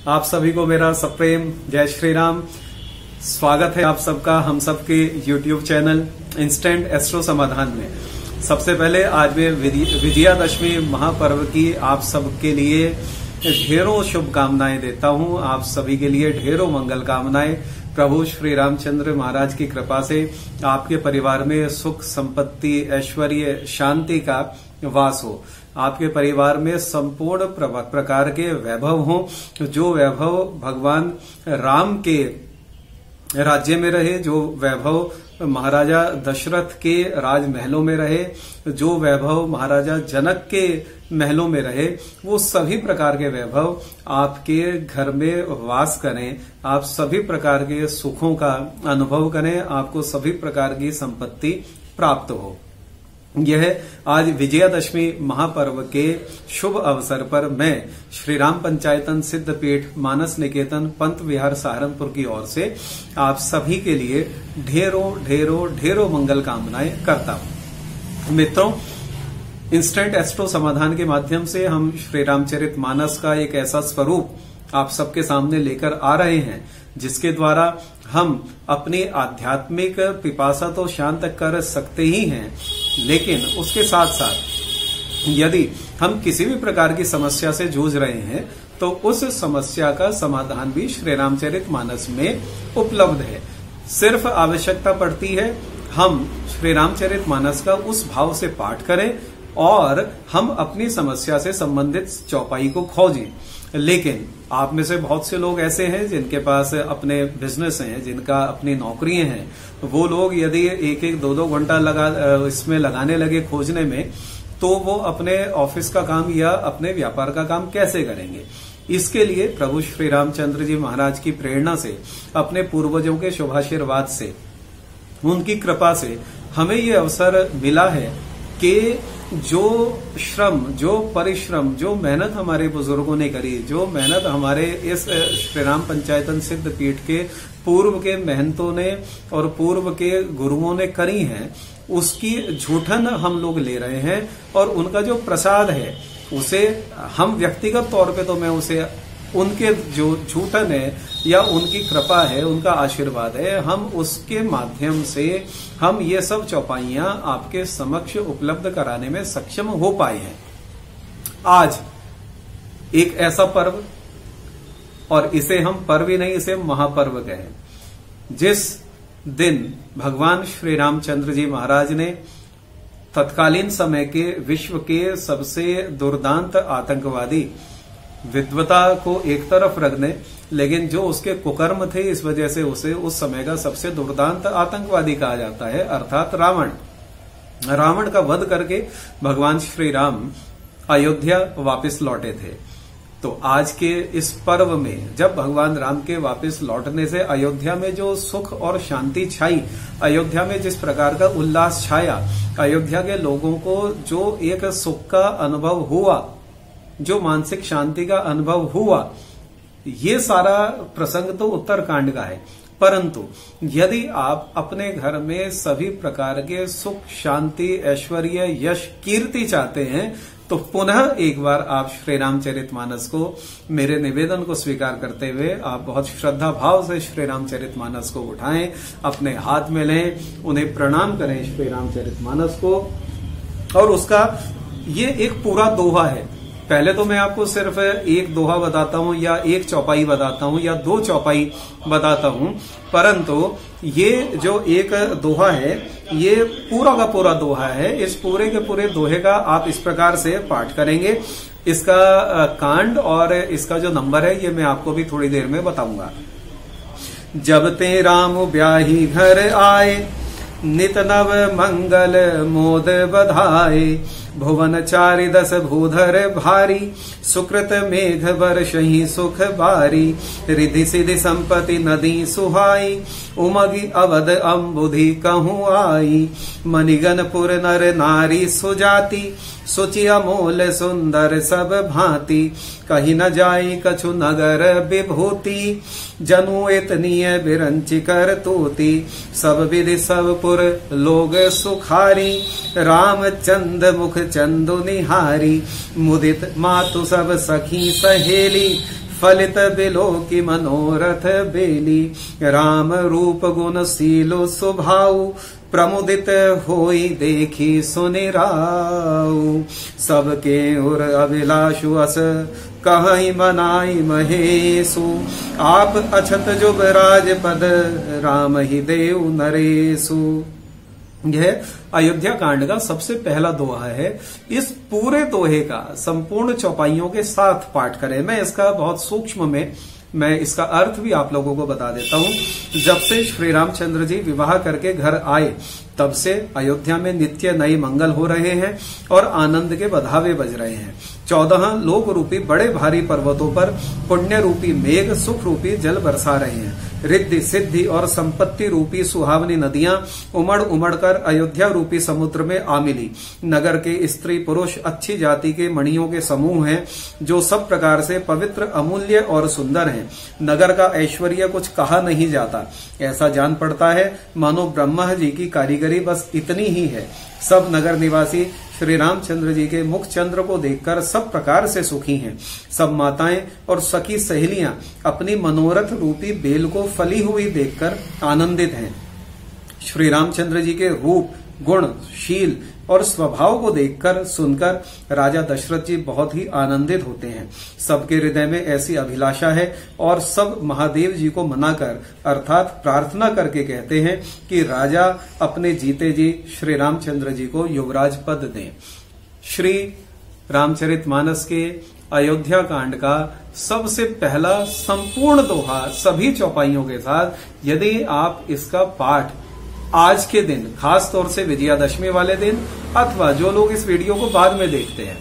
आप सभी को मेरा सप्रेम जय श्री राम। स्वागत है आप सबका हम सबके YouTube चैनल इंस्टेंट एस्ट्रो समाधान में। सबसे पहले आज मैं विजयादशमी महापर्व की आप सबके लिए ढेरों शुभकामनाएं देता हूं। आप सभी के लिए ढेरों मंगल कामनाएं। प्रभु श्री रामचंद्र महाराज की कृपा से आपके परिवार में सुख संपत्ति ऐश्वर्य शांति का वास हो। आपके परिवार में संपूर्ण प्रकार के वैभव हो। जो वैभव भगवान राम के राज्य में रहे, जो वैभव महाराजा दशरथ के राजमहलों में रहे, जो वैभव महाराजा जनक के महलों में रहे, वो सभी प्रकार के वैभव आपके घर में वास करें। आप सभी प्रकार के सुखों का अनुभव करें। आपको सभी प्रकार की संपत्ति प्राप्त हो। यह आज विजयादशमी महापर्व के शुभ अवसर पर मैं श्री राम पंचायतन सिद्धपीठ मानस निकेतन पंत विहार सहारनपुर की ओर से आप सभी के लिए ढेरों मंगल कामनाएं करता हूं। मित्रों, इंस्टेंट एस्ट्रो समाधान के माध्यम से हम श्री रामचरित मानस का एक ऐसा स्वरूप आप सबके सामने लेकर आ रहे हैं जिसके द्वारा हम अपनी आध्यात्मिक पिपासा तो शांत कर सकते ही हैं, लेकिन उसके साथ साथ यदि हम किसी भी प्रकार की समस्या से जूझ रहे हैं तो उस समस्या का समाधान भी श्री रामचरित मानस में उपलब्ध है। सिर्फ आवश्यकता पड़ती है हम श्री रामचरित मानस का उस भाव से पाठ करें और हम अपनी समस्या से संबंधित चौपाई को खोजें। लेकिन आप में से बहुत से लोग ऐसे हैं जिनके पास अपने बिजनेस हैं, जिनका अपनी नौकरियां हैं। वो लोग यदि एक दो घंटा इसमें लगाने लगे खोजने में, तो वो अपने ऑफिस का काम या अपने व्यापार का काम कैसे करेंगे। इसके लिए प्रभु श्री रामचंद्र जी महाराज की प्रेरणा से, अपने पूर्वजों के शुभाशीर्वाद से, उनकी कृपा से हमें ये अवसर मिला है कि जो श्रम, जो परिश्रम, जो मेहनत हमारे बुजुर्गों ने करी, जो मेहनत हमारे इस श्री राम पंचायतन सिद्ध पीठ के पूर्व के महंतों ने और पूर्व के गुरुओं ने करी है, उसकी झूठन हम लोग ले रहे हैं। और उनका जो प्रसाद है उसे हम व्यक्तिगत तौर पे तो मैं उसे उनके जो झूठन है या उनकी कृपा है, उनका आशीर्वाद है, हम उसके माध्यम से हम ये सब चौपाइयां आपके समक्ष उपलब्ध कराने में सक्षम हो पाए हैं। आज एक ऐसा पर्व, और इसे हम पर्व ही नहीं, इसे महापर्व कहें, जिस दिन भगवान श्री रामचंद्र जी महाराज ने तत्कालीन समय के विश्व के सबसे दुर्दांत आतंकवादी विद्वता को एक तरफ रख दें, लेकिन जो उसके कुकर्म थे इस वजह से उसे उस समय का सबसे दुर्दांत आतंकवादी कहा जाता है, अर्थात रावण का वध करके भगवान श्री राम अयोध्या वापस लौटे थे। तो आज के इस पर्व में जब भगवान राम के वापस लौटने से अयोध्या में जो सुख और शांति छाई, अयोध्या में जिस प्रकार का उल्लास छाया, अयोध्या के लोगों को जो एक सुख का अनुभव हुआ, जो मानसिक शांति का अनुभव हुआ, ये सारा प्रसंग तो उत्तरकांड का है। परंतु यदि आप अपने घर में सभी प्रकार के सुख शांति ऐश्वर्य यश कीर्ति चाहते हैं तो पुनः एक बार आप श्री रामचरित मानस को, मेरे निवेदन को स्वीकार करते हुए आप बहुत श्रद्धा भाव से श्री रामचरित मानस को उठाएं, अपने हाथ में लें, उन्हें प्रणाम करें श्री रामचरित मानस को। और उसका ये एक पूरा दोहा है। पहले तो मैं आपको सिर्फ एक दोहा बताता हूं या एक चौपाई बताता हूं या दो चौपाई बताता हूं, परंतु ये जो एक दोहा है ये पूरा का पूरा दोहा है। इस पूरे के पूरे दोहे का आप इस प्रकार से पाठ करेंगे। इसका कांड और इसका जो नंबर है ये मैं आपको भी थोड़ी देर में बताऊंगा। जब ते राम ब्याही घर आए, नित नव मंगल मोद बधाए, भुवन चारि दस भूधर भारी, सुकृत मेघ वर्षहि सुख बारी, रिधि सिधि संपत्ति नदी सुहाई, उमगी अवध अम्बुधि कहूँ आई, मणिगणपुर नर नारी सुजाति, सुचि अमोल सुंदर सब भांति, कहीं न जाई कछु नगर विभूति, जनु इतनीय बिरंचि कर तूती, सब विधि सब पुर लोग सुखारी, रामचंद मुख चंदु निहारी, मुदित मातु सब सखी सहेली, फलित बिलो की मनोरथ बेली। राम रूप गुण सीलो स्वभाव, प्रमुदित होई देखी सुनि राऊ। सबके उर अभिलाषु अस, कहीं मनाई महेशु। आप अछत जुबराज पद, राम ही देव नरेशु। यह अयोध्या कांड का सबसे पहला दोहा है। इस पूरे दोहे का संपूर्ण चौपाइयों के साथ पाठ करें। मैं इसका बहुत सूक्ष्म में मैं इसका अर्थ भी आप लोगों को बता देता हूं। जब से श्री रामचंद्र जी विवाह करके घर आए, तब से अयोध्या में नित्य नए मंगल हो रहे हैं और आनंद के बधावे बज रहे हैं। 14 लोक रूपी बड़े भारी पर्वतों पर पुण्य रूपी मेघ सुख रूपी जल बरसा रहे हैं। रिद्धि सिद्धि और संपत्ति रूपी सुहावनी नदियां उमड़ उमड़ कर अयोध्या रूपी समुद्र में आ मिली। नगर के स्त्री पुरुष अच्छी जाति के मणियों के समूह हैं, जो सब प्रकार से पवित्र, अमूल्य और सुंदर हैं। नगर का ऐश्वर्य कुछ कहा नहीं जाता। ऐसा जान पड़ता है मानो ब्रह्मा जी की कारीगरी बस इतनी ही है। सब नगर निवासी श्री रामचंद्र जी के मुख चंद्र को देखकर सब प्रकार से सुखी हैं। सब माताएं और सखी सहेलियां अपनी मनोरथ रूपी बेल को फली हुई देखकर आनंदित हैं। श्री रामचंद्र जी के रूप, गुण, शील और स्वभाव को देखकर सुनकर राजा दशरथ जी बहुत ही आनंदित होते हैं। सबके हृदय में ऐसी अभिलाषा है और सब महादेव जी को मनाकर अर्थात प्रार्थना करके कहते हैं कि राजा अपने जीते जी श्री रामचंद्र जी को युवराज पद दें। श्री रामचरितमानस के अयोध्या कांड का सबसे पहला संपूर्ण दोहा सभी चौपाइयों के साथ, यदि आप इसका पाठ आज के दिन, खास तौर से विजयादशमी वाले दिन, अथवा जो लोग इस वीडियो को बाद में देखते हैं,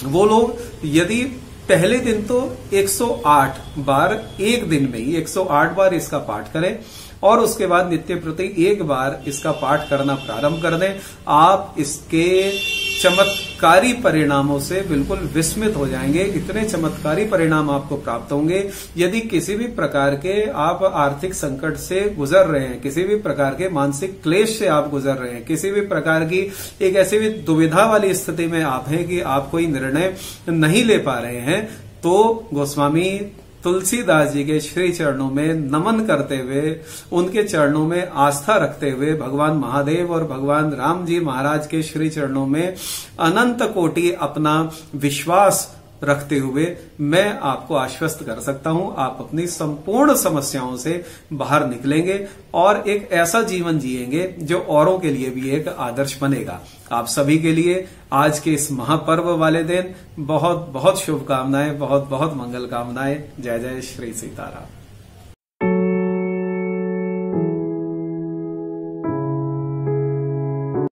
वो लोग यदि पहले दिन तो 108 बार, एक दिन में ही 108 बार इसका पाठ करें और उसके बाद नित्य प्रति एक बार इसका पाठ करना प्रारंभ कर दें, आप इसके चमत्कारी परिणामों से बिल्कुल विस्मित हो जाएंगे। इतने चमत्कारी परिणाम आपको प्राप्त होंगे। यदि किसी भी प्रकार के आप आर्थिक संकट से गुजर रहे हैं, किसी भी प्रकार के मानसिक क्लेश से आप गुजर रहे हैं, किसी भी प्रकार की एक ऐसी भी दुविधा वाली स्थिति में आप हैं कि आप कोई निर्णय नहीं ले पा रहे हैं, तो गोस्वामी तुलसीदास जी के श्री चरणों में नमन करते हुए, उनके चरणों में आस्था रखते हुए, भगवान महादेव और भगवान राम जी महाराज के श्री चरणों में अनंत कोटि अपना विश्वास रखते हुए मैं आपको आश्वस्त कर सकता हूं, आप अपनी संपूर्ण समस्याओं से बाहर निकलेंगे और एक ऐसा जीवन जिएंगे जो औरों के लिए भी एक आदर्श बनेगा। आप सभी के लिए आज के इस महापर्व वाले दिन बहुत बहुत शुभकामनाएं, बहुत बहुत मंगल कामनाएं। जय जय श्री सीताराम।